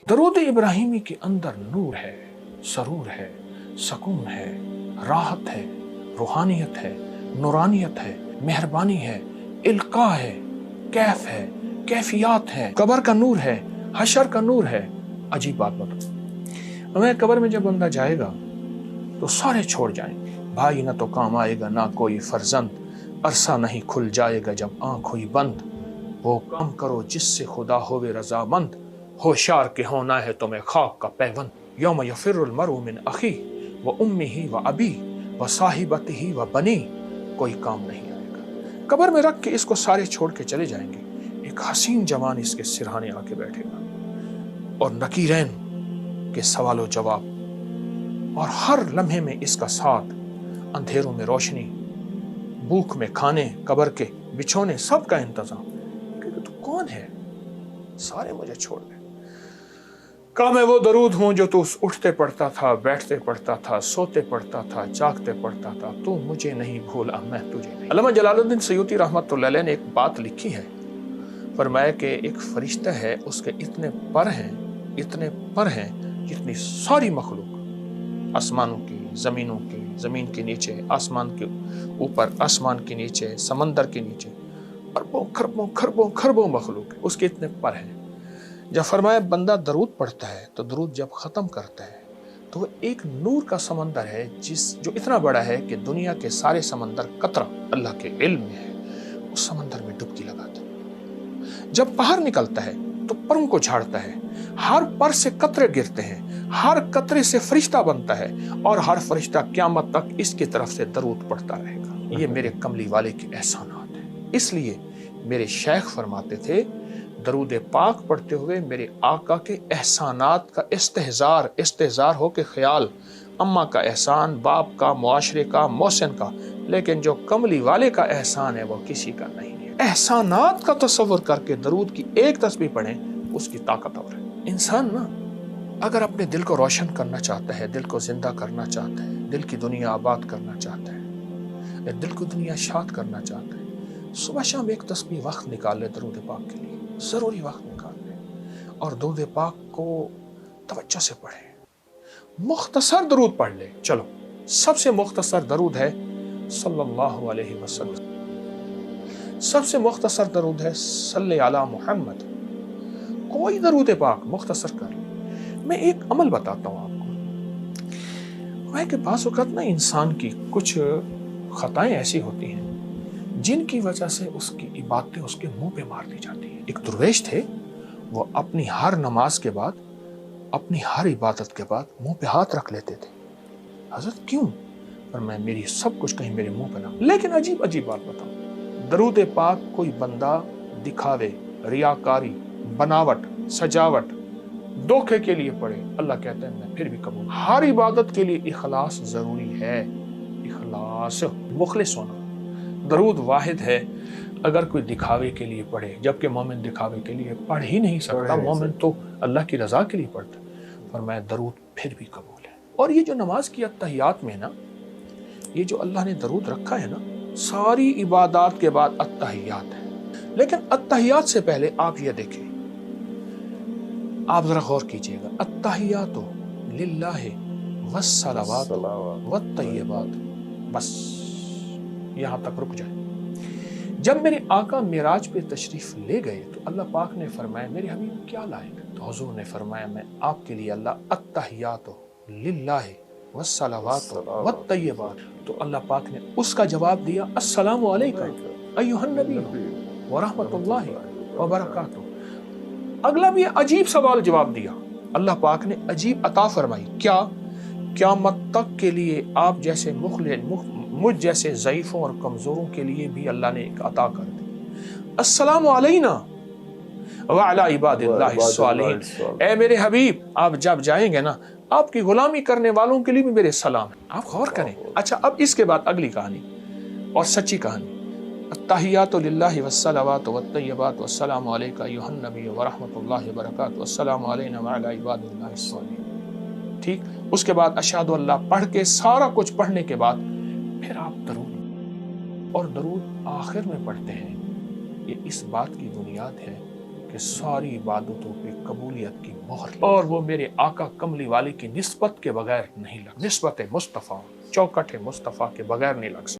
दरूद इब्राहिमी के अंदर नूर है, सरूर है, सकून है, राहत है, रूहानियत है, नूरानियत है, मेहरबानी है, इल्का है, कैफ है, कैफियात है, कब्र का नूर है, हशर का नूर है। अजीब बात बताओ, हमें कब्र में जब बंदा जाएगा तो सारे छोड़ जाएंगे, भाई ना तो काम आएगा ना कोई फर्जंद, अरसा नहीं खुल जाएगा जब आंख हुई बंद, वो काम करो जिससे खुदा होवे रजामंद, होशियार के होना है तुम्हें खाक का पैवंद। यौम यफिरुल मरउ मिन अखी व उम्मिही व अबी व साहिबतिही व बनी, कोई काम नहीं आएगा। कब्र में रख के इसको सारे छोड़ के चले जाएंगे, एक हसीन जवान इसके सिरहाने आके बैठेगा और नकीरैन के सवालों जवाब, और हर लम्हे में इसका साथ, अंधेरों में रोशनी, भूख में खाने, कब्र के बिछोने, सब का इंतजाम। क्योंकि तू कौन है, सारे मुझे छोड़ दे। कहा मैं वो दरूद हूं जो तू उठते पढ़ता था, बैठते पढ़ता था, सोते पढ़ता था, जागते पढ़ता था, तू मुझे नहीं भूला मैं तुझे नहीं। अल्लामा जलालुद्दीन सयूती रहमतुल्लाह अलैह ने एक बात लिखी है, फरमाया कि एक फरिश्ता है, उसके इतने पर हैं जितनी सारी मखलूक, आसमानों की, जमीनों की, जमीन के नीचे, आसमान के ऊपर, आसमान के नीचे, समंदर के नीचे, अरबों खरबों खरबों खरबों मखलूक, उसके इतने पर हैं। जब फरमाया बंदा दरूद पढ़ता है तो दरूद जब ख़त्म करता है तो वो एक नूर का समंदर है जो इतना बड़ा है कि दुनिया के सारे समंदर कतरा अल्लाह के इल्म में है, उस समंदर में डुबकी लगाता है। जब बाहर निकलता है तो परों को झाड़ता है, हर पर से कतरे गिरते हैं, हर कतरे से फरिश्ता बनता है, और हर फरिश्ता क़यामत तक इसकी तरफ से दरूद पढ़ता रहेगा। ये मेरे कमली वाले के एहसानात हैं। इसलिए मेरे शेख फरमाते थे, दरूद पाक पढ़ते हुए मेरे आका के एहसानात का इस्तेहजार हो के ख्याल, अम्मा का एहसान, बाप का, मुआशरे का, मोहसिन का, लेकिन जो कमली वाले का एहसान है वो किसी का नहीं है। एहसानात का तसव्वुर करके दरूद की एक तस्बीह पढ़ें, उसकी ताकत और है। इंसान ना अगर अपने दिल को रोशन करना चाहता है, दिल को जिंदा करना चाहता है, दिल की दुनिया आबाद करना चाहता है, दिल को दुनिया शाद करना चाहता है, सुबह शाम एक तस्बीह वक्त निकाल ले दरूद पाक के लिए, जरूरी वक्त निकाल ले, और दरूद पाक को तवज्जो से पढ़े। मुख्तसर दरूद पढ़ ले। चलो, सबसे मुख्तसर दरूद है सल्लल्लाहु अलैहि वसल्लम, सबसे मुख्तसर दरूद है सल्ले अला मुहम्मद। कोई दरूद पाक मुख्तसर कर ले। मैं एक अमल बताता हूँ आपको। वह के पास वक़्त ना इंसान की कुछ खताएं ऐसी होती हैं जिनकी वजह से उसकी इबादतें उसके मुंह पे मार दी जाती हैं। एक दुर्वेश थे, वो अपनी हर नमाज के बाद, अपनी हर इबादत के बाद मुंह पे हाथ रख लेते थे। हज़रत क्यों? पर मैं मेरी सब कुछ कहीं मेरे मुंह पे ना। लेकिन अजीब अजीब बात बताऊं, दरूद पाक कोई बंदा दिखावे, रियाकारी, बनावट, सजावट, धोखे के लिए पढ़े, अल्लाह कहता है मैं फिर भी कबूल। हर इबादत के लिए इखलास जरूरी है, इखलास, मुखलिस होना। दरूद वाहिद है, अगर कोई दिखावे के लिए पढ़े, जबकि मोमिन दिखावे के लिए पढ़ ही नहीं सकता, मोमिन तो अल्लाह की रजा के लिए पढ़ता है। पर मैं दरूद फिर भी कबूल है। और ये जो नमाज की अत्तहियात में ना, ये जो अल्लाह ने दरूद रखा है ना, सारी इबादत के बाद अत्तहियात है। लेकिन अत्तहियात से पहले आप ये देखें, आप जरा गौर कीजिएगा, अत्तहियातु लिल्लाहि वस्सलावातु वत्तय्यिबात, बस यहाँ तक रुक जाए। जब मेरे आका मिराज पे तशरीफ ले गए तो अल्लाह पाक ने फरमाया मेरे हबीब क्या लाए? तो हुजूर ने फरमाया मैं आपके लिए अल्लाह अत्तहियातु लिल्लाहि वस्सलावातु वत्तय्यिबात। तो अल्लाह पाक ने उसका जवाब दिया अस्सलामु अलैका अय्युहन नबी व रहमतुल्लाहि व बरकातुहू। अगला भी अजीब सवाल जवाब दिया, अल्लाह पाक ने अजीब अता फरमाई, क्या? क़यामत तक के लिए आप जैसे मुझ जैसे ज़ईफ़ों और कमज़ोरों के लिए भी अल्लाह ने एक अता कर दी, अस्सलामु अलैना व अला इबादिल्लाहि स्वालिहीन। ए मेरे हबीब, आप जब जाएंगे ना, आपकी गुलामी करने वालों के लिए भी मेरे सलाम है। आप गौर करें। अच्छा, अब इसके बाद अगली कहानी और सच्ची कहानी, अत्तहियातु लिल्लाहि वस्सलावातु वत्तय्यिबात वस्सलामु अलैका अय्युहन नबी व रहमतुल्लाहि व बरकातुहू वस्सलामु अलैना व अला इबादिल्लाहि स्वालिहीन। ठीक, उसके बाद अशहदु अल्ला पढ़ के, सारा कुछ पढ़ने के बाद फिर आप दरूद, और दरूद आखिर में पढ़ते हैं। ये इस बात की बुनियाद है کہ ساری عبادتوں پہ قبولیت کی مہر، اور وہ میرے آقا کملی والی کی نسبت کے بغیر نہیں لگ، نسبت مصطفیٰ، چوکٹ مصطفیٰ کے بغیر نہیں لگ سکتا۔